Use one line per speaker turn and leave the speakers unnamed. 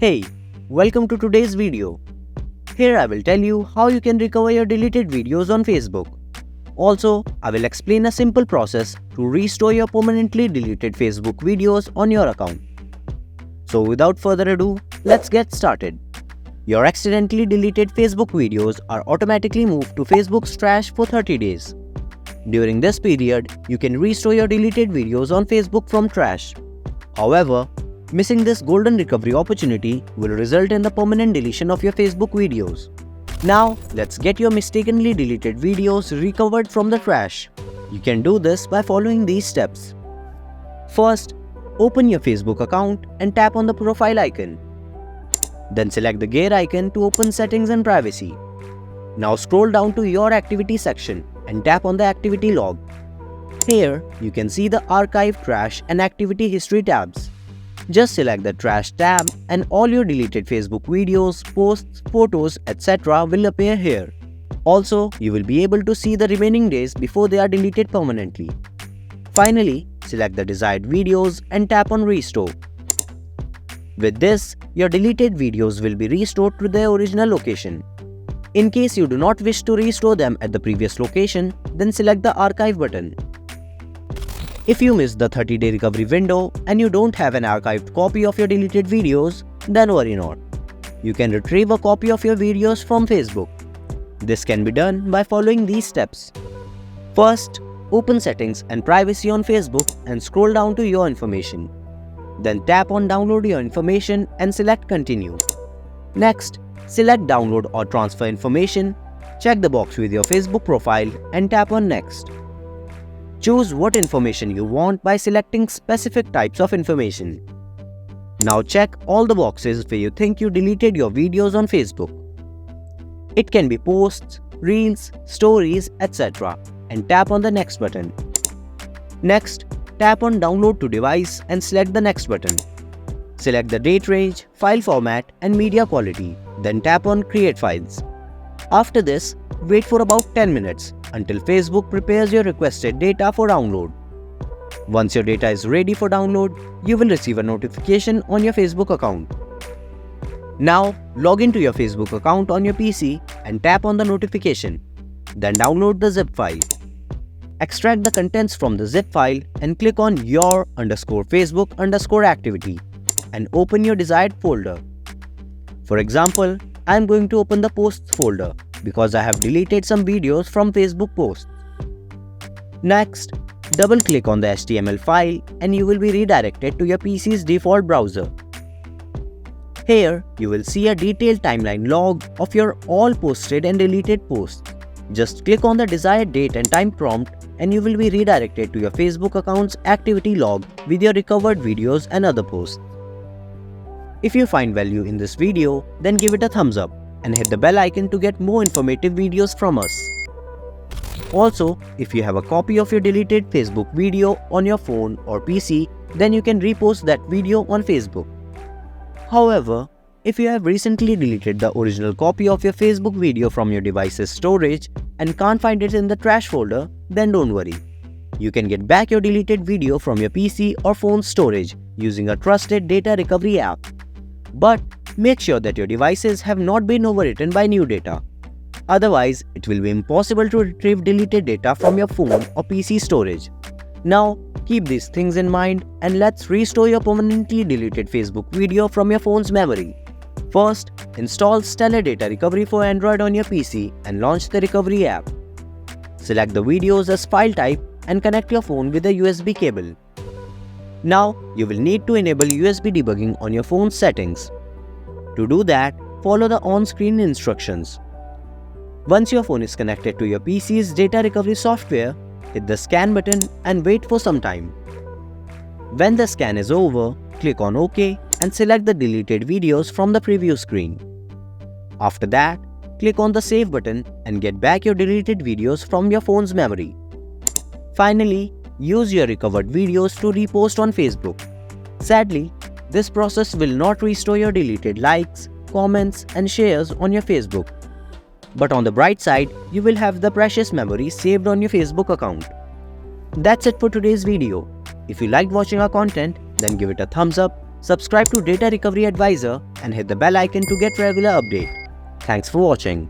Hey, welcome to today's video. Here I will tell you how you can recover your deleted videos on Facebook. Also, I will explain a simple process to restore your permanently deleted Facebook videos on your account. So without further ado, let's get started. Your accidentally deleted Facebook videos are automatically moved to Facebook's trash for 30 days. During this period, you can restore your deleted videos on Facebook from trash. However, missing this golden recovery opportunity will result in the permanent deletion of your Facebook videos. Now, let's get your mistakenly deleted videos recovered from the trash. You can do this by following these steps. First, open your Facebook account and tap on the profile icon. Then select the gear icon to open settings and privacy. Now scroll down to your activity section and tap on the activity log. Here, you can see the archive, trash and activity history tabs. Just select the trash tab and all your deleted Facebook videos, posts, photos, etc. will appear here. Also, you will be able to see the remaining days before they are deleted permanently. Finally, select the desired videos and tap on Restore. With this, your deleted videos will be restored to their original location. In case you do not wish to restore them at the previous location, then select the Archive button. If you missed the 30-day recovery window and you don't have an archived copy of your deleted videos, then worry not. You can retrieve a copy of your videos from Facebook. This can be done by following these steps. First, open Settings and Privacy on Facebook and scroll down to Your Information. Then tap on Download Your Information and select Continue. Next, select Download or Transfer Information, check the box with your Facebook profile and tap on Next. Choose what information you want by selecting specific types of information. Now check all the boxes where you think you deleted your videos on Facebook. It can be posts, reels, stories, etc. and tap on the Next button. Next, tap on Download to Device and select the Next button. Select the date range, file format and media quality, then tap on Create Files. After this, wait for about 10 minutes until Facebook prepares your requested data for download. Once your data is ready for download, you will receive a notification on your Facebook account. Now, log into your Facebook account on your PC and tap on the notification. Then download the zip file. Extract the contents from the zip file and click on your_Facebook_activity and open your desired folder. For example, I am going to open the Posts folder because I have deleted some videos from Facebook posts. Next, double-click on the HTML file and you will be redirected to your PC's default browser. Here, you will see a detailed timeline log of your all posted and deleted posts. Just click on the desired date and time prompt and you will be redirected to your Facebook account's activity log with your recovered videos and other posts. If you find value in this video, then give it a thumbs up and hit the bell icon to get more informative videos from us. Also, if you have a copy of your deleted Facebook video on your phone or PC, then you can repost that video on Facebook. However, if you have recently deleted the original copy of your Facebook video from your device's storage and can't find it in the trash folder, then don't worry. You can get back your deleted video from your PC or phone storage using a trusted data recovery app. But make sure that your devices have not been overwritten by new data. Otherwise, it will be impossible to retrieve deleted data from your phone or PC storage. Now, keep these things in mind and let's restore your permanently deleted Facebook video from your phone's memory. First, install Stellar Data Recovery for Android on your PC and launch the recovery app. Select the videos as file type and connect your phone with a USB cable. Now, you will need to enable USB debugging on your phone's settings. To do that, follow the on-screen instructions. Once your phone is connected to your PC's data recovery software, hit the scan button and wait for some time. When the scan is over, click on OK and select the deleted videos from the preview screen. After that, click on the Save button and get back your deleted videos from your phone's memory. Finally, use your recovered videos to repost on Facebook. Sadly, this process will not restore your deleted likes, comments, and shares on your Facebook. But on the bright side, you will have the precious memories saved on your Facebook account. That's it for today's video. If you liked watching our content, then give it a thumbs up subscribe to Data Recovery Advisor and hit the bell icon to get regular update. Thanks for watching.